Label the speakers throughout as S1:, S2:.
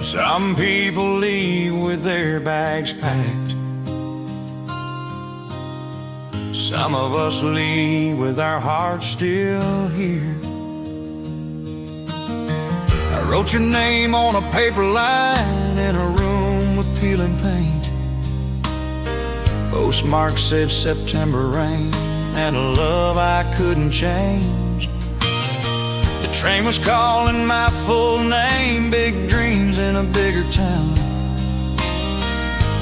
S1: Some people leave with their bags packed. Some of us leave with our hearts still here. I wrote your name on a paper line in a room with peeling paint. Postmark said September rain and a love I couldn't change. The train was calling my full name, big dreams in a bigger town.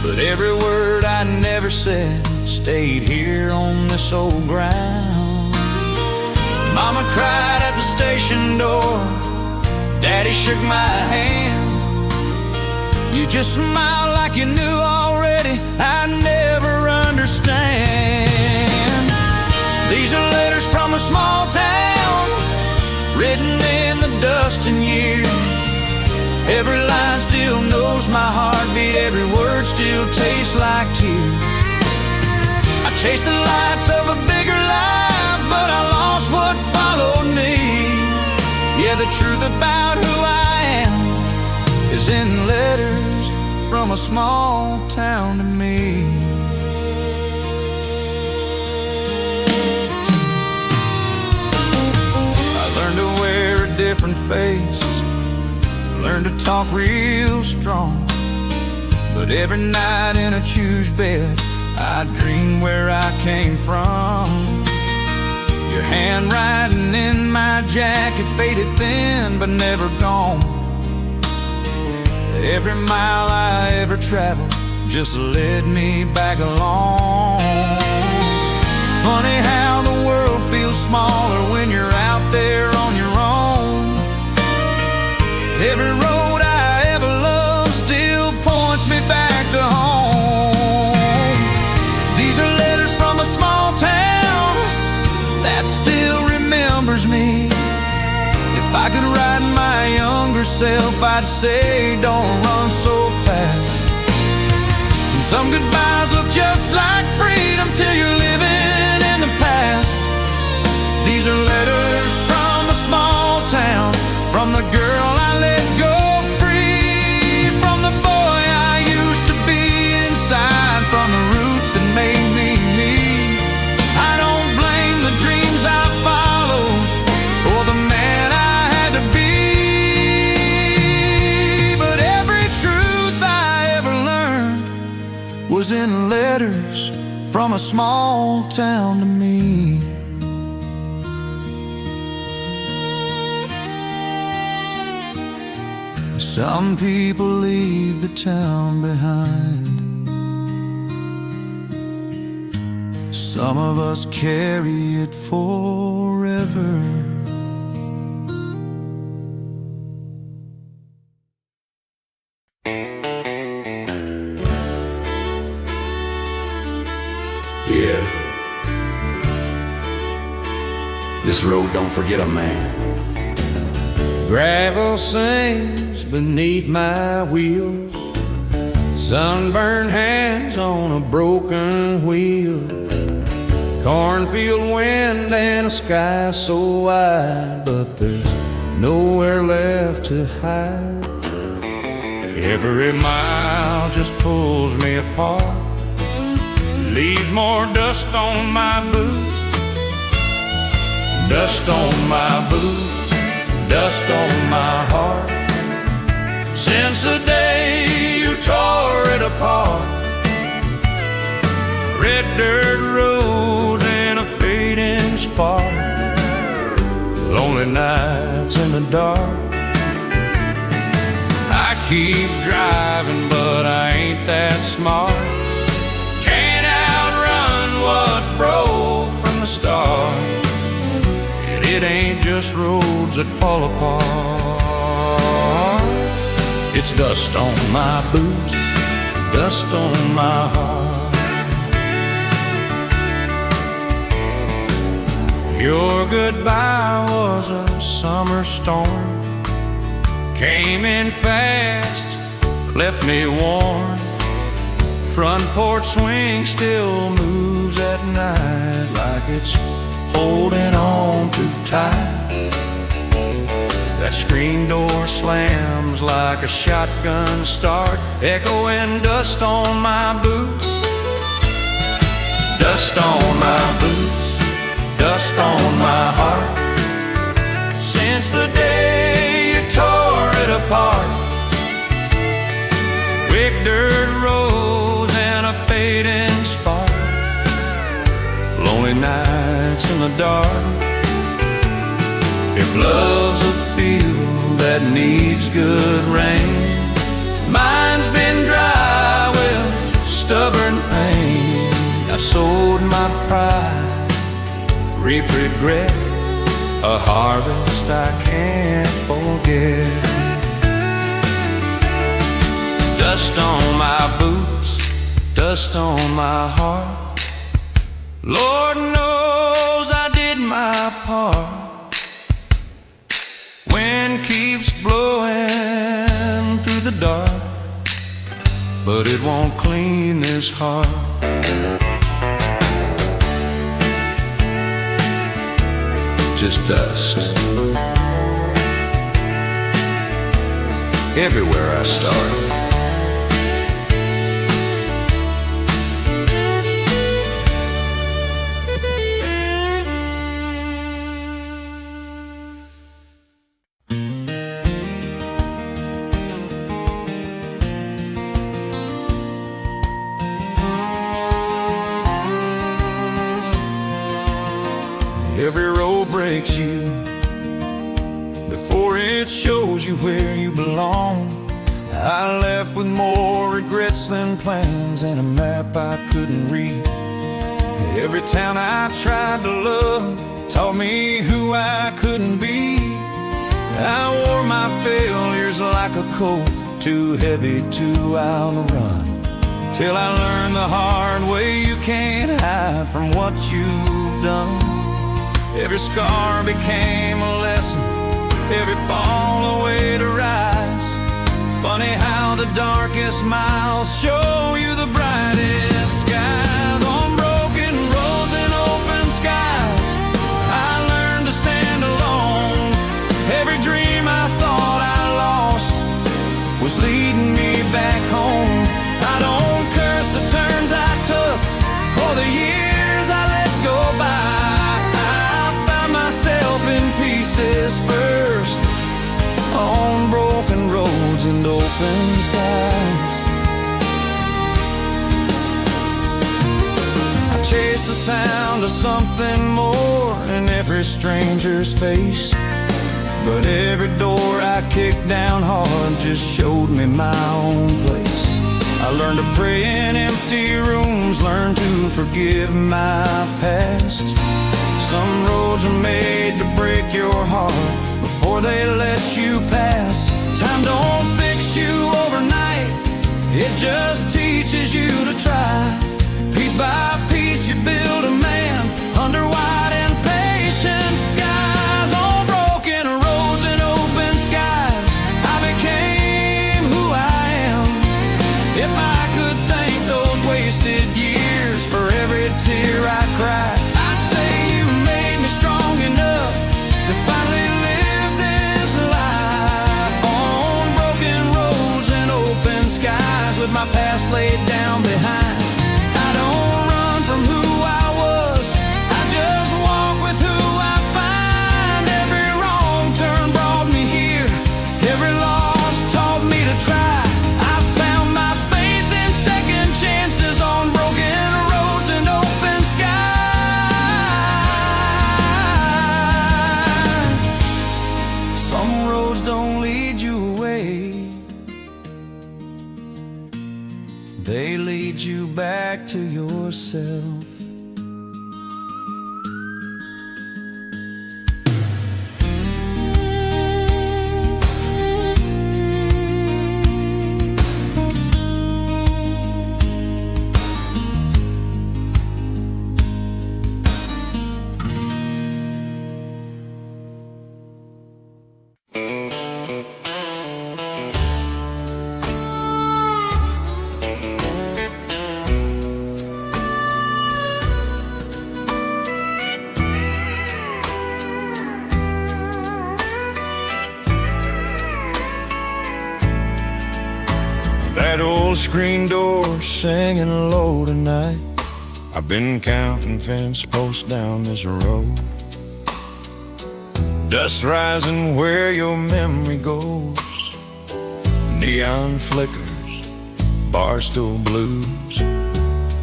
S1: But every word I never said stayed here on this old ground. Mama cried at the station door, Daddy shook my hand. You just smiled like you knew already I'd never understand. These are letters from a small town, written in the dust and years. Every line still knows my heartbeat, every word still tastes like tears. I chased the lights of a bigger life, but I lost what followed me. Yeah, the truth about who I am is in letters from a small town to me. I learned to wear a different face, learned to talk real strong. But every night in a choose bed, I dream where I came from. Your handwriting in my jacket, faded thin but never gone. Every mile I ever traveled just led me back along. Funny how the world feels smaller when you're out there on your own. Every road I ever loved still points me back to home. These are letters from a small town that still remembers me. If I could write my younger self, I'd say don't run so fast. Some goodbyes look just like freedom till you're living in the past. These are letters from a small town, from the girl I let go free, from the boy I used to be inside, from the roots that made me me. I don't blame the dreams I followed or the man I had to be, but every truth I ever learned was in letters from a small town to me. Some people leave the town behind. Some of us carry it forever.
S2: Yeah. This road don't forget a man.
S1: Gravel sings beneath my wheels, sunburned hands on a broken wheel, cornfield wind and a sky so wide, but there's nowhere left to hide. Every mile just pulls me apart, leaves more dust on my boots, dust on my boots, dust on my heart. Since the day you tore it apart, red dirt roads and a fading spark, lonely nights in the dark. I keep driving, but I ain't that smart. Can't outrun what broke from the start. And it ain't just roads that fall apart. It's dust on my boots, dust on my heart. Your goodbye was a summer storm, came in fast, left me warm. Front porch swing still moves at night like it's holding on too tight. That screen door slams like a shotgun start, echoing dust on my boots. Dust on my boots, dust on my heart. Since the day you tore it apart, quick dirt roads and a fading spark, lonely nights in the dark. If love's a field that needs good rain, mine's been dry with stubborn pain. I sowed my pride, reap regret, a harvest I can't forget. Dust on my boots, dust on my heart. Lord knows I did my part. Wind keeps blowing through the dark, but it won't clean this heart. Just dust everywhere I start. Every road breaks you before it shows you where you belong. I left with more regrets than plans and a map I couldn't read. Every town I tried to love taught me who I couldn't be. I wore my failures like a coat, too heavy to outrun, till I learned the hard way you can't hide from what you've done. Every scar became a lesson, every fall a way to rise. Funny how the darkest miles show you the brightest skies. On broken roads and open skies, I learned to stand alone. Every dream I thought I lost was leading me back home. I don't curse the turns I took or the years I let go by. In pieces first, on broken roads and open skies. I chased the sound of something more in every stranger's face, but every door I kicked down hard just showed me my own place. I learned to pray in empty rooms, learned to forgive my past. Some roads are made to break your heart before they let you pass. Time don't fix you overnight, it just teaches you to try. Piece by piece you build a man under wide and patient skies. On broken roads and open skies, I became who I am. If I could thank those wasted years for every tear I cried, strong enough to finally live this life. On broken roads and open skies, with my past laid down behind. I don't run from who I was, I just walk with who I find. Every wrong turn brought me here, every loss taught me to try. I found my faith in second chances on broken roads and open skies. Don't lead you away, they lead you back to yourself. old screen door singing low tonight. I've been counting fence posts down this road. Dust rising where your memory goes. Neon flickers, bar stool blues.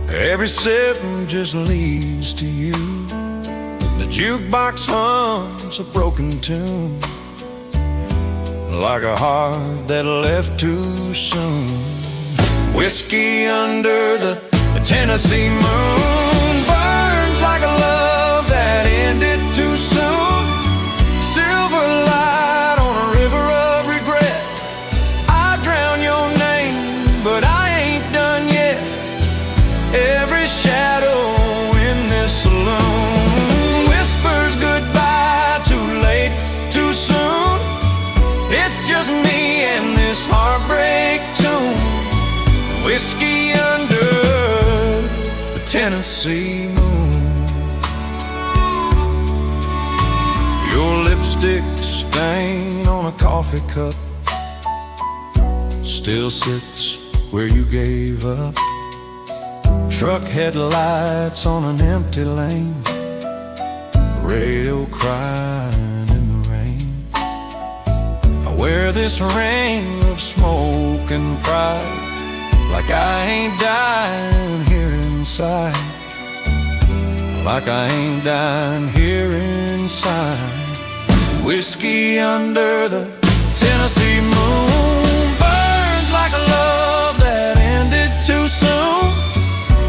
S1: Every sip just leads to you. The jukebox hums a broken tune, like a heart that left too soon. Whiskey under the Tennessee moon burns like a love that ended too soon. Silver light on a river of regret. I drown your name, but I ain't done yet. Every shadow in this saloon whispers goodbye, too late, too soon. It's just me and this heartbreak tune. Whiskey under the Tennessee moon. Your lipstick stain on a coffee cup still sits where you gave up. Truck headlights on an empty lane, radio crying in the rain. I wear this ring of smoke and pride, like I ain't dying here inside. Like I ain't dying here inside. Whiskey under the Tennessee moon burns like a love that ended too soon.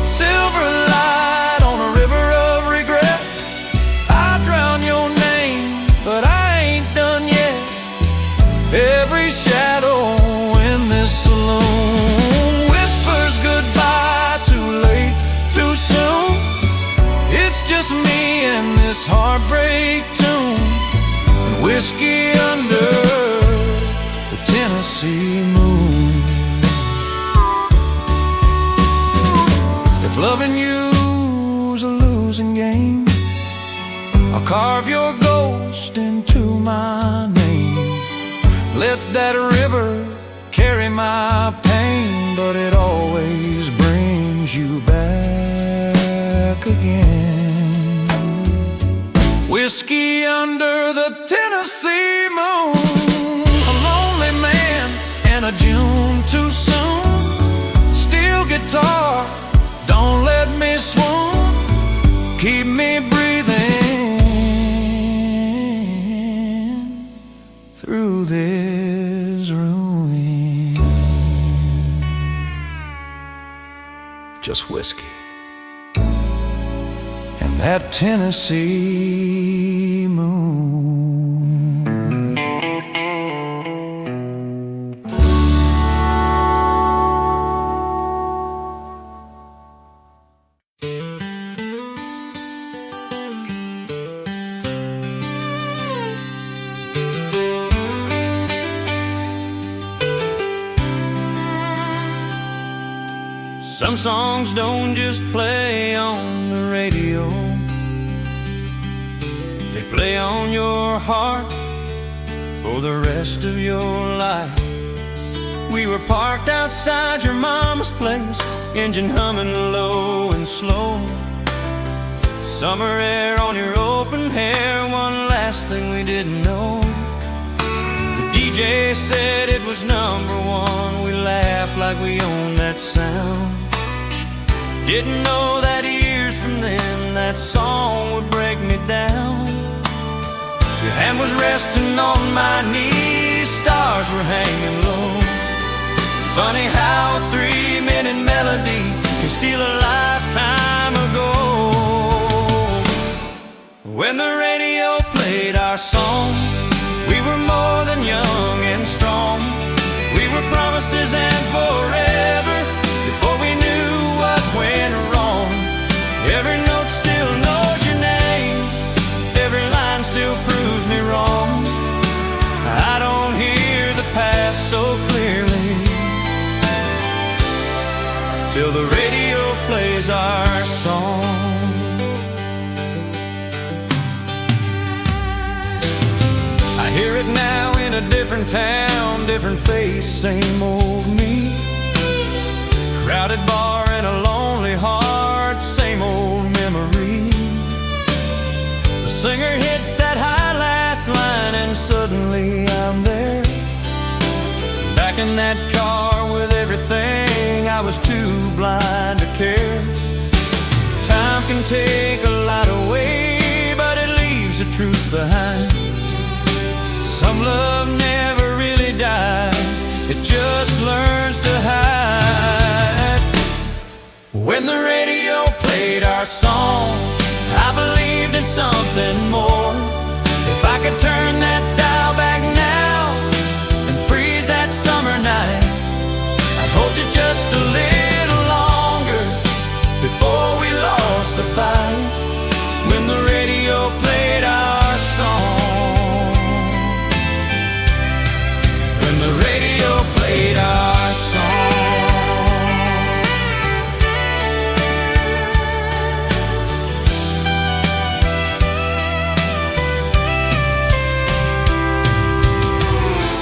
S1: Silver light on a river of regret. I drown your name, but I ain't done yet. Every shadow in this saloon whispers goodbye, too late, too soon. It's just me and this heartbreak tune. And whiskey under the Tennessee moon. If loving you's a losing game, I'll carve your ghost into my name. Let that river carry my pain, but it always brings you back again. Whiskey under the Tennessee moon. A lonely man and a June too soon. Steel guitar, don't let me swoon. Keep me breathing through this ruin. Just whiskey and that Tennessee moon. Some songs don't just play on the radio, they play on your heart for the rest of your life. We were parked outside your mama's place, engine humming low and slow. Summer air on your open hair, one last thing we didn't know. The DJ said it was number one, we laughed like we owned that sound. Didn't know that years from then that song would break me down. Your hand was resting on my knee, stars were hanging low. Funny how a 3-minute melody can steal a lifetime ago. When the radio played our song, we were more than young and strong. We were promises and forever before we knew what went wrong. Every note still knows your name, every line still proves me wrong. I don't hear the past so clearly till the radio plays our song. I hear it now in a different town, different face, same old me. crowded bar and a lonely heart, same old memory. The singer hits that high last line and suddenly I'm there, back in that car with everything I was too blind to care. Time can take a lot away, but it leaves the truth behind. Some love never really dies, it just learns to hide. When the radio played our song, I believed in something more. If I could turn that dial back now and freeze that summer night, I'd hold you just a little longer before we lost the fight. When the radio played our song, when the radio played our song.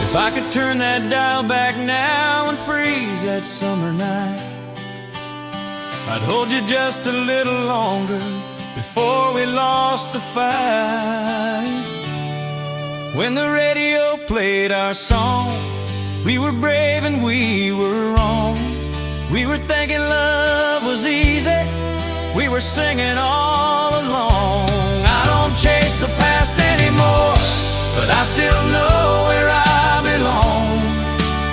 S1: If I could turn that dial back now and freeze that summer night, I'd hold you just a little longer before we lost the fight. When the radio played our song, we were brave and we were wrong. We were thinking love was easy, we were singing all along. I don't chase the past anymore, but I still know where I belong,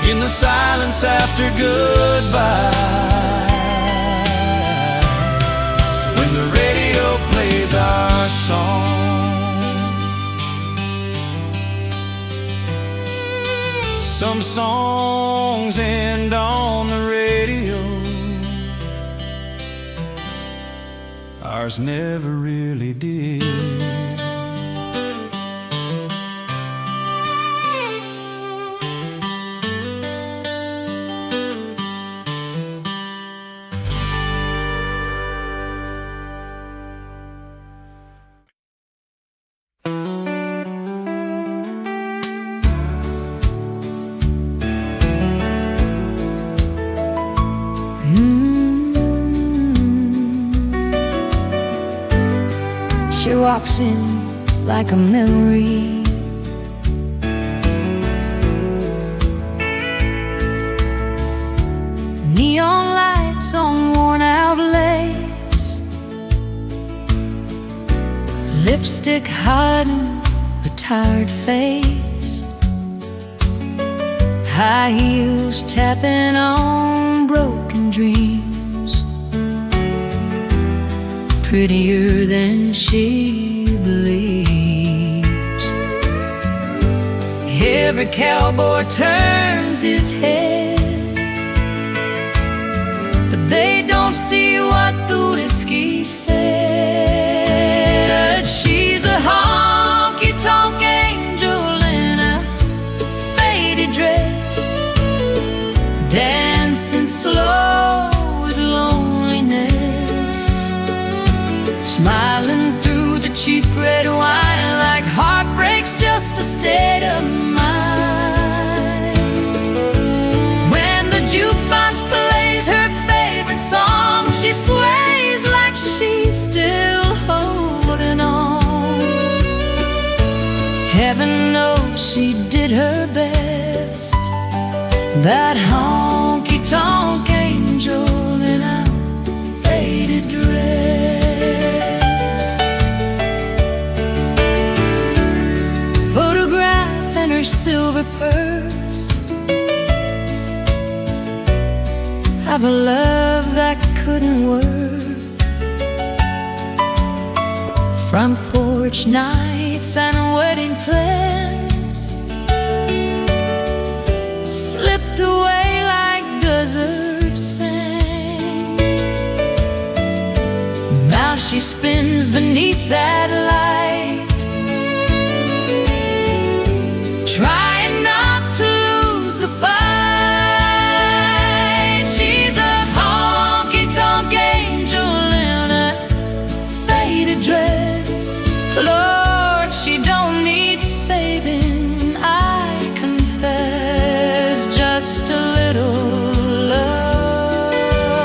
S1: in the silence after goodbye. When the radio plays our song, some songs end on the radio, ours never really did.
S3: She walks in like a memory, neon lights on worn out lace, lipstick hiding a tired face, high heels tapping on broken dreams, prettier than she believes. Every cowboy turns his head, but they don't see what the whiskey said. She's a honky-tonk angel in a faded dress, dancing slow with loneliness, smiling through the cheap red wine like heartbreak's just a state of mind. When the jukebox plays her favorite song, she sways like she's still holding on. Heaven knows she did her best, that honky-tonk angel in a faded dress. Photograph in her silver purse of a love that couldn't work. Front porch nights and wedding plans slipped away like desert sand. Now she spins beneath that light, trying not to lose the fight. She's a honky-tonk angel in a faded dress. Lord, she don't need saving, I confess. Just a little love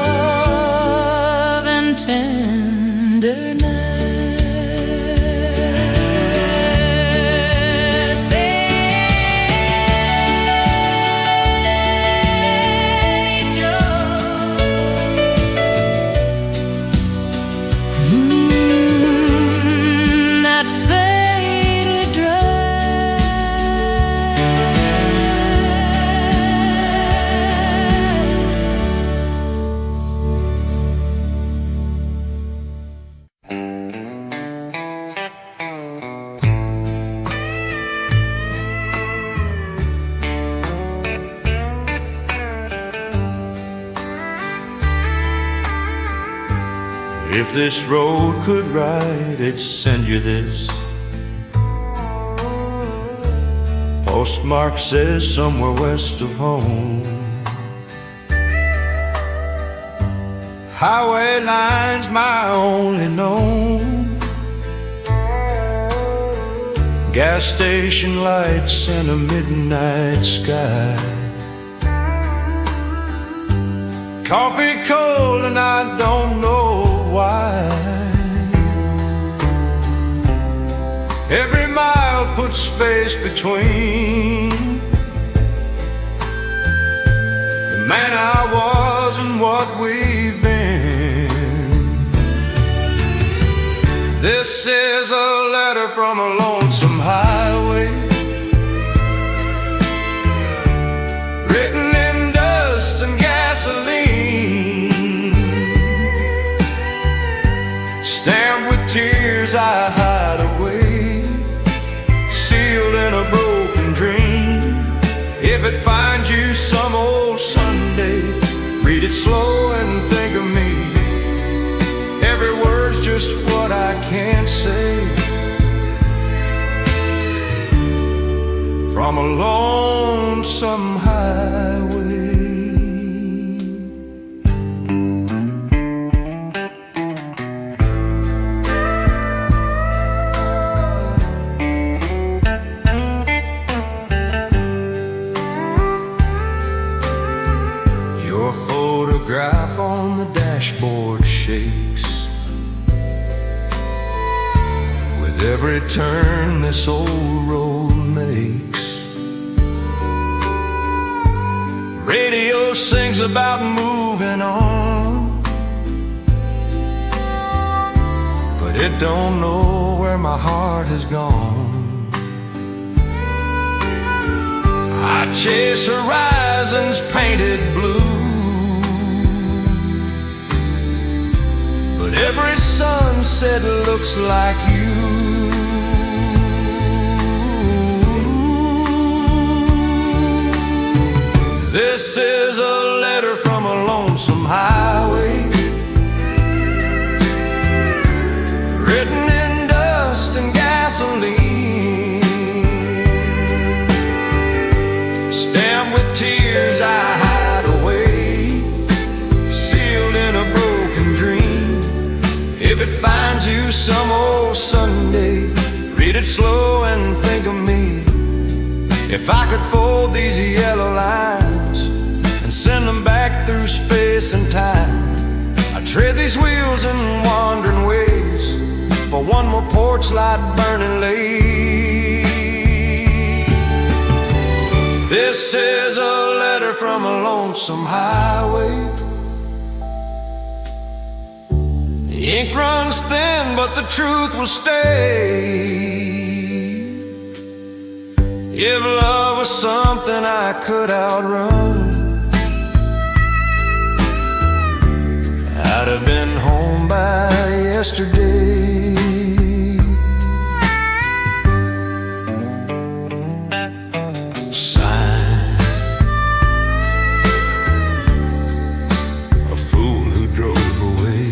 S1: If this road could write, it'd send you this. Postmark says somewhere west of home. Highway line's my only known. Gas station lights and a midnight sky. Coffee cold and I don't know why. Every mile puts space between the man I was and what we've been. This is a letter from a lonesome highway, written in dust and gasoline, stamped with tears I hide away, sealed in a broken dream. If it finds you some old Sunday, read it slow and think of me. Every word's just what I can't say. From a lonesome highway. Your photograph on the dashboard shakes with every turn this old road makes. Radio sings about moving on, but it don't know where my heart has gone. I chase horizons painted blue, but every sunset looks like you. This is a letter from a lonesome highway, written in dust and gasoline, stamped with tears I hide away, sealed in a broken dream. If it finds you some old Sunday, read it slow and think of me. If I could fold these yellow lines and send them back through space and time, I'd tread these wheels in wandering ways for one more porch light burning late. This is a letter from a lonesome highway. The ink runs thin, but the truth will stay. If love was something I could outrun, I'd have been home by yesterday. Sign, a fool who drove away.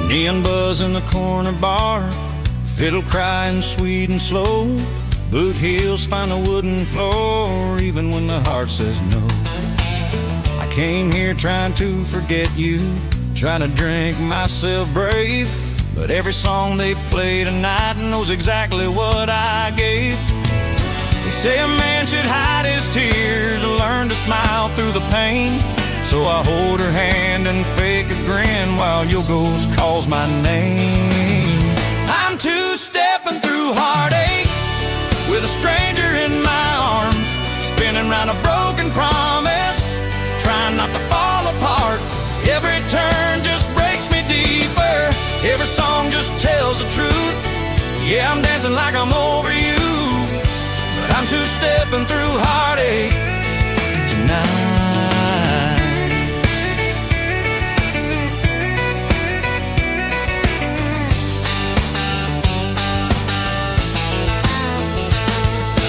S1: Neon buzz in the corner bar, fiddle crying sweet and slow. Boot heels find the wooden floor, even when the heart says no. I came here trying to forget you, trying to drink myself brave, but every song they play tonight knows exactly what I gave. They say a man should hide his tears, learn to smile through the pain. So I hold her hand and fake a grin while your ghost calls my name. I'm two-stepping through heartache with a stranger in my arms, spinning round a broken promise, trying not to fall apart tells the truth. Yeah, I'm dancing like I'm over you, but I'm two-stepping through heartache tonight.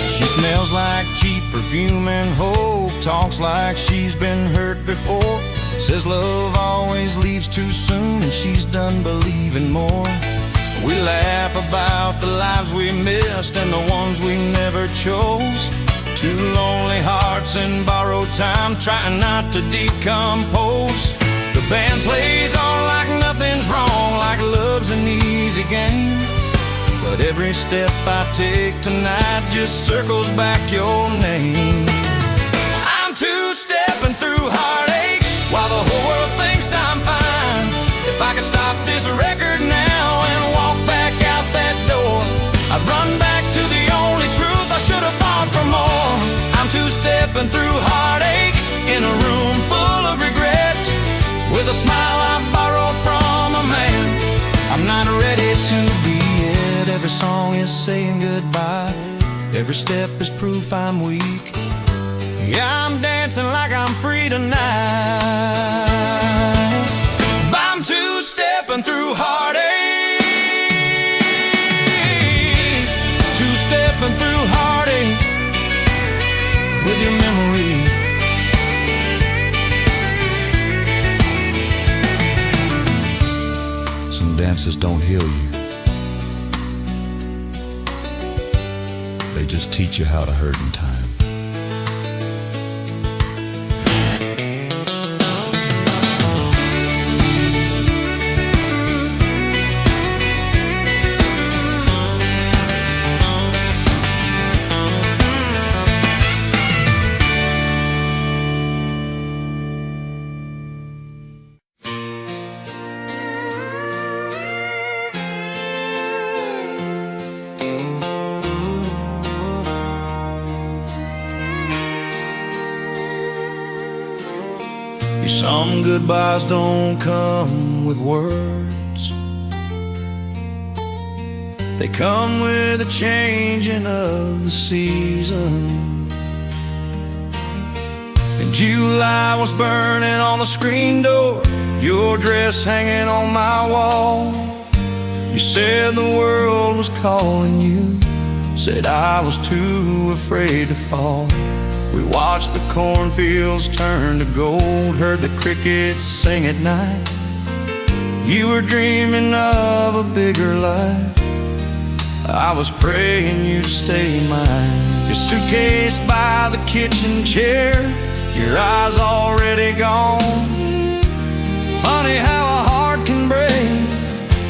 S1: She smells like cheap perfume and hope, talks like she's been hurt before, says love always leaves too soon and she's done believing more. We laugh about the lives we missed and the ones we never chose. Two lonely hearts in borrowed time, trying not to decompose. The band plays on like nothing's wrong, like love's an easy game. But every step I take tonight just circles back your name. I'm two-stepping through heartache while the whole world thinks I'm fine. If I could stop this record now and walk back out that door, I'd run back to the only truth. I should have fought for more. I'm two-stepping through heartache in a room full of regret, with a smile I borrowed from a man I'm not ready to be yet. Every song is saying goodbye, every step is proof I'm weak. Yeah, I'm dancing like I'm free tonight. I'm two-stepping through heartache, two-stepping through heartache with your memory. Some dances don't heal you, they just teach you how to hurt in time. Some goodbyes don't come with words, they come with the changing of the season. In July was burning on the screen door, your dress hanging on my wall. You said the world was calling you, said I was too afraid to fall. We watched the cornfields turn to gold, heard the crickets sing at night. You were dreaming of a bigger life, I was praying you'd stay mine. Your suitcase by the kitchen chair, your eyes already gone. Funny how a heart can break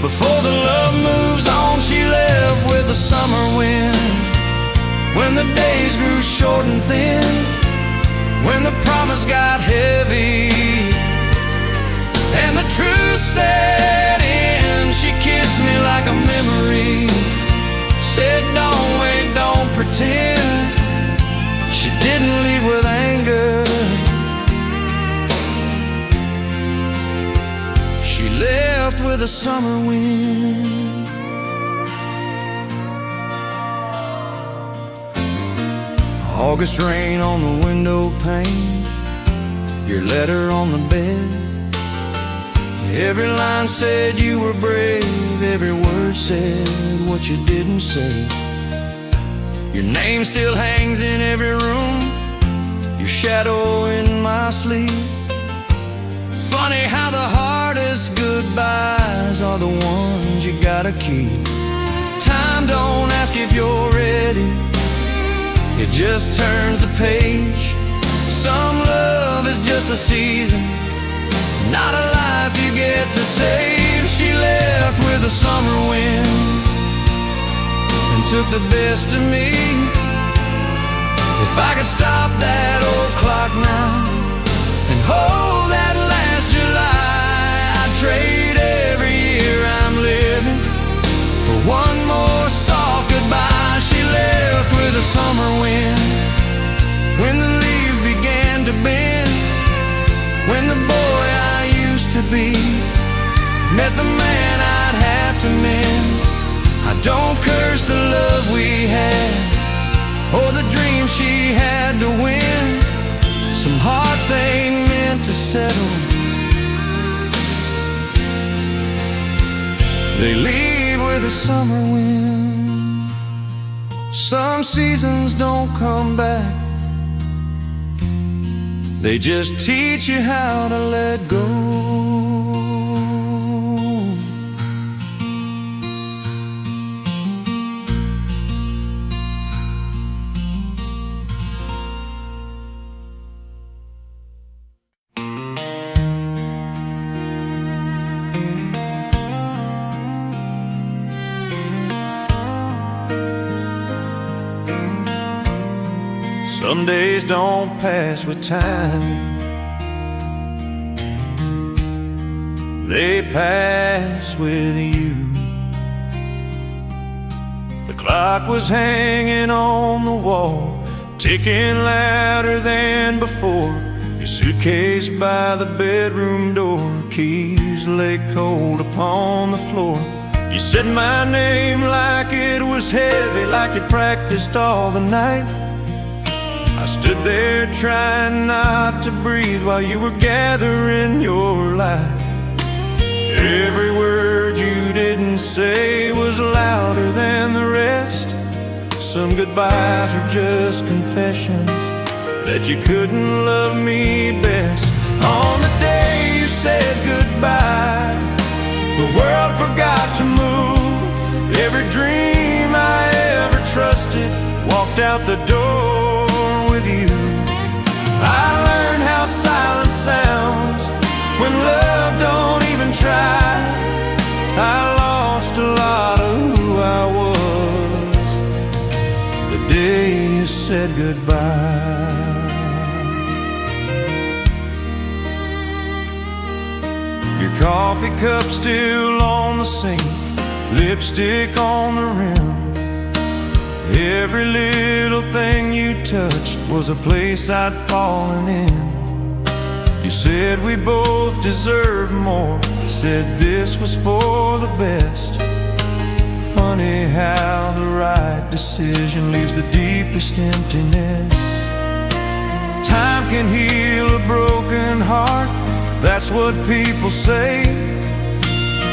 S1: before the love moves on. She left with the summer wind, when the days grew short and thin, when the promise got heavy and the truth set in. She kissed me like a memory, said don't wait, don't pretend. She didn't leave with anger, she left with a summer wind. August rain on the window pane, your letter on the bed. Every line said you were brave, every word said what you didn't say. Your name still hangs in every room, your shadow in my sleep. Funny how the hardest goodbyes are the ones you gotta keep. Time don't ask if you're ready, it just turns the page. Some love is just a season, not a life you get to save. She left with a summer wind and took the best of me. If I could stop that old clock now and hold that last July, I'd trade every year I'm living for one more soft goodbye. She left with a summer wind, when the leaves began to bend, when the boy I used to be met the man I'd have to mend. Don't curse the love we had or the dream she had to win. Some hearts ain't meant to settle. They leave with a summer wind. Some seasons don't come back. They just teach you how to let go. Some days don't pass with time, they pass with you. The clock was hanging on the wall, ticking louder than before. Your suitcase by the bedroom door, keys lay cold upon the floor. You said my name like it was heavy, like you practiced all the night. I stood there trying not to breathe while you were gathering your life. Every word you didn't say was louder than the rest. Some goodbyes are just confessions that you couldn't love me best. On the day you said goodbye, the world forgot to move. Every dream I ever trusted walked out the door with you. I learned how silence sounds when love don't even try. I lost a lot of who I was the day you said goodbye. Your coffee cup still on the sink, lipstick on the rim. Every little thing you touched was a place I'd fallen in. You said we both deserved more, said this was for the best. Funny how the right decision leaves the deepest emptiness. Time can heal a broken heart, that's what people say.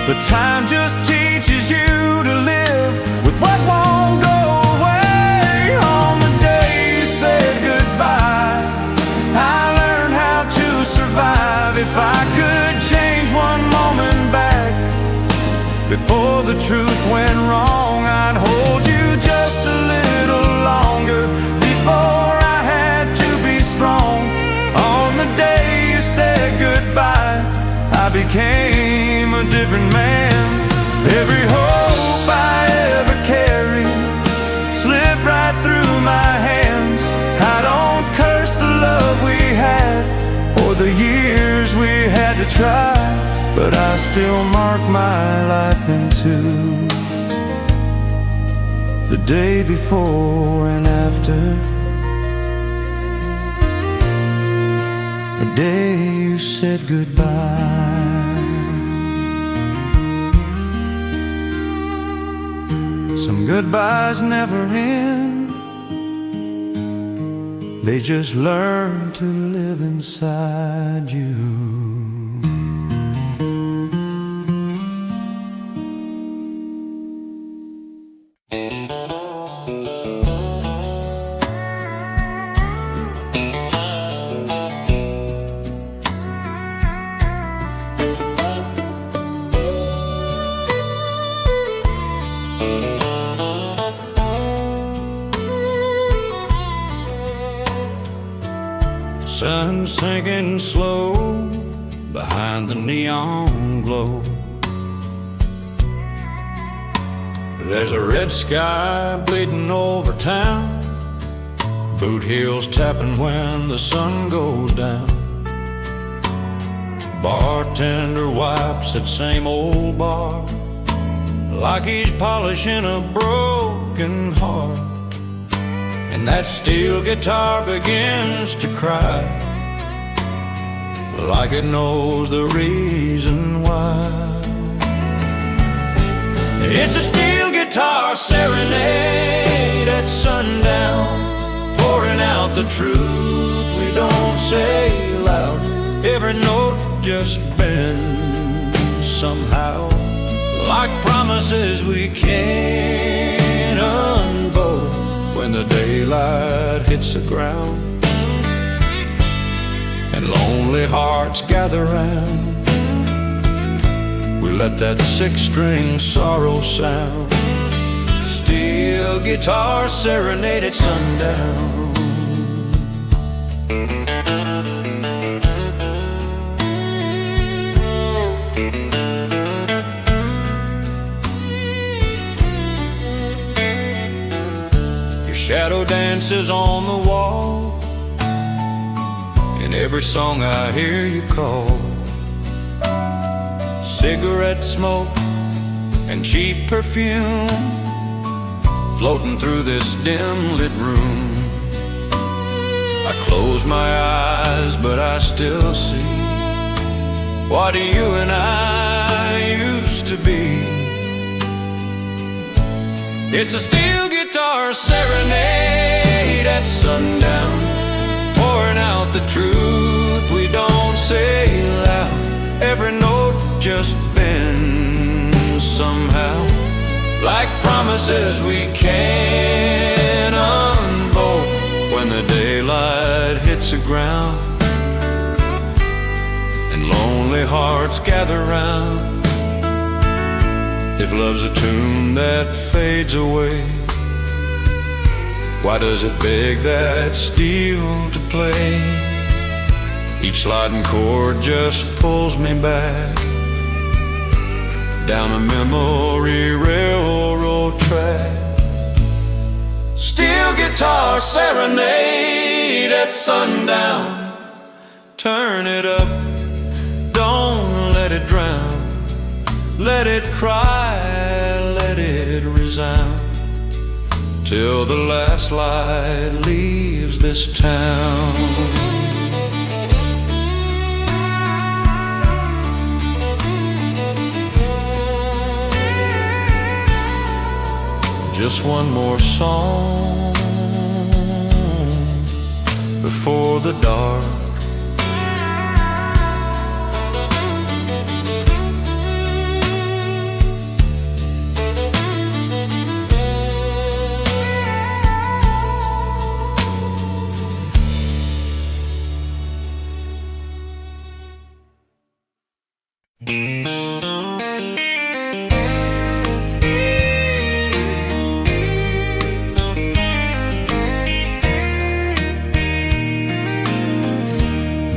S1: But time just teaches you to live with what won't go. On the day you said goodbye, I learned how to survive. If I could change one moment back before the truth went wrong, I'd hold you just a little longer before I had to be strong. On the day you said goodbye, I became a different man. Every hope I ever carried slipped right through my hands. I don't curse the love we had or the years we had to try, but I still mark my life in two. The day before and after, the day you said goodbye. Some goodbyes never end, they just learn to live inside you. Sun sinking slow behind the neon glow. There's a red sky bleeding over town, boot heels tapping when the sun goes down. Bartender wipes that same old bar like he's polishing a broken heart. And that steel guitar begins to cry like it knows the reason why. It's a steel guitar guitar serenade at sundown, pouring out the truth we don't say loud. Every note just bends somehow, like promises we can't unfold. When the daylight hits the ground and lonely hearts gather round, we let that six-string sorrow sound. Steel guitar serenade at sundown. Your shadow dances on the wall, in every song I hear you call. Cigarette smoke and cheap perfume floating through this dim lit room. I close my eyes but I still see what you and I used to be. It's a steel guitar serenade at sundown, pouring out the truth we don't say loud. Every note just bends somehow, like promises we can't unfold. When the daylight hits the ground and lonely hearts gather round, if love's a tune that fades away, why does it beg that steel to play? Each sliding chord just pulls me back down a memory railroad track. Steel guitar serenade at sundown, turn it up, don't let it drown. Let it cry, let it resound, till the last light leaves this town. Just one more song before the dark.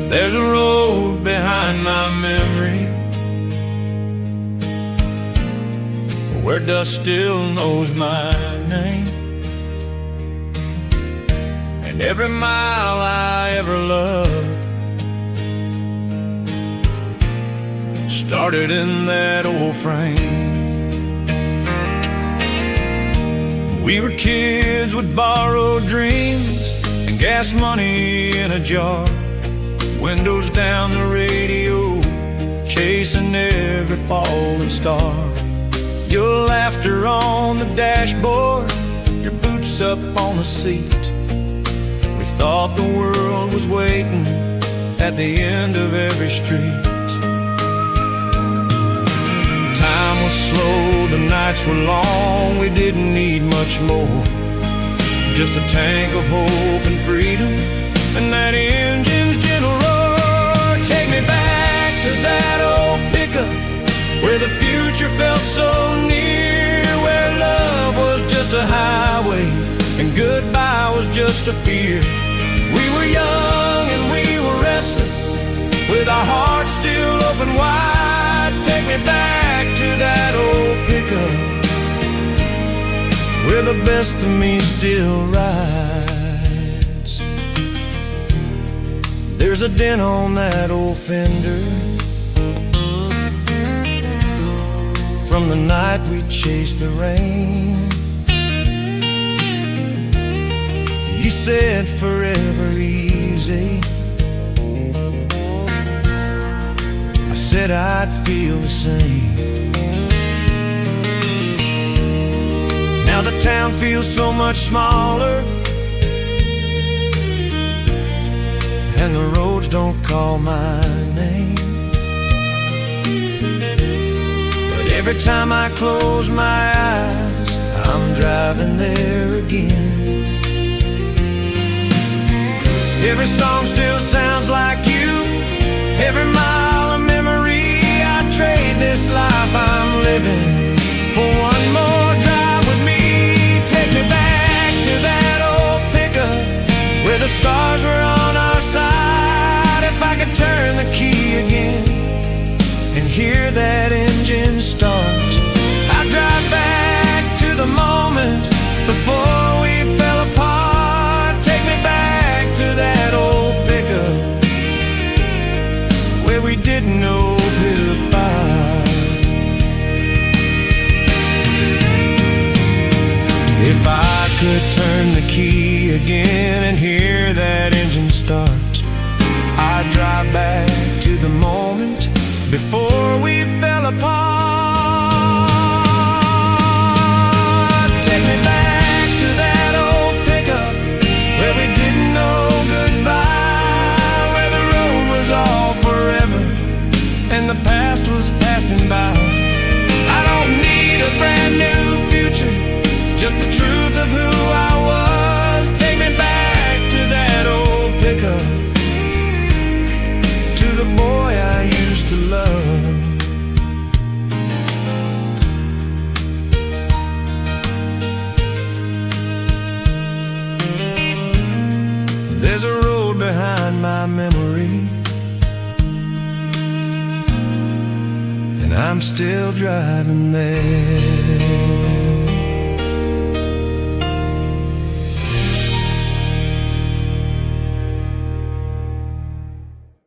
S1: There's a road behind my memory where dust still knows my name, and every mile I ever loved started in that old frame. We were kids with borrowed dreams and gas money in a jar, windows down the radio, chasing every falling star. Your laughter on the dashboard, your boots up on the seat. We thought the world was waiting at the end of every street. Time was slow, the nights were long, we didn't need much more. Just a tank of hope and freedom, and that engine's gentle roar. Take me back to that old pickup, where the future felt so near, where love was just a highway and goodbye was just a fear. We were young and we were restless, with our hearts still open wide. Take me back to that old pickup, where the best of me still rides. There's a dent on that old fender from the night we chased the rain. You said forever easy, I said I'd feel the same. Now the town feels so much smaller, and the roads don't call my name. But every time I close my eyes, I'm driving there again. Every song still sounds like you, every mile a memory. I trade this life I'm living for one more drive with me. Take me back to that old pickup where the stars were on our side. If I could turn the key again and hear that engine start, I'd drive back to the moment before we fell apart. Take me back to that old pickup where we didn't know goodbye. If I could turn the key again and hear that engine start, I'd drive back to the moment before we fell apart. Take me back to that old pickup where we didn't know goodbye, where the road was all forever and the past was passing by. I don't need a brand new future, just the truth of who I was. Take me back to that old pickup, to the boy I used to love. There's a road behind my memory, and I'm still driving there.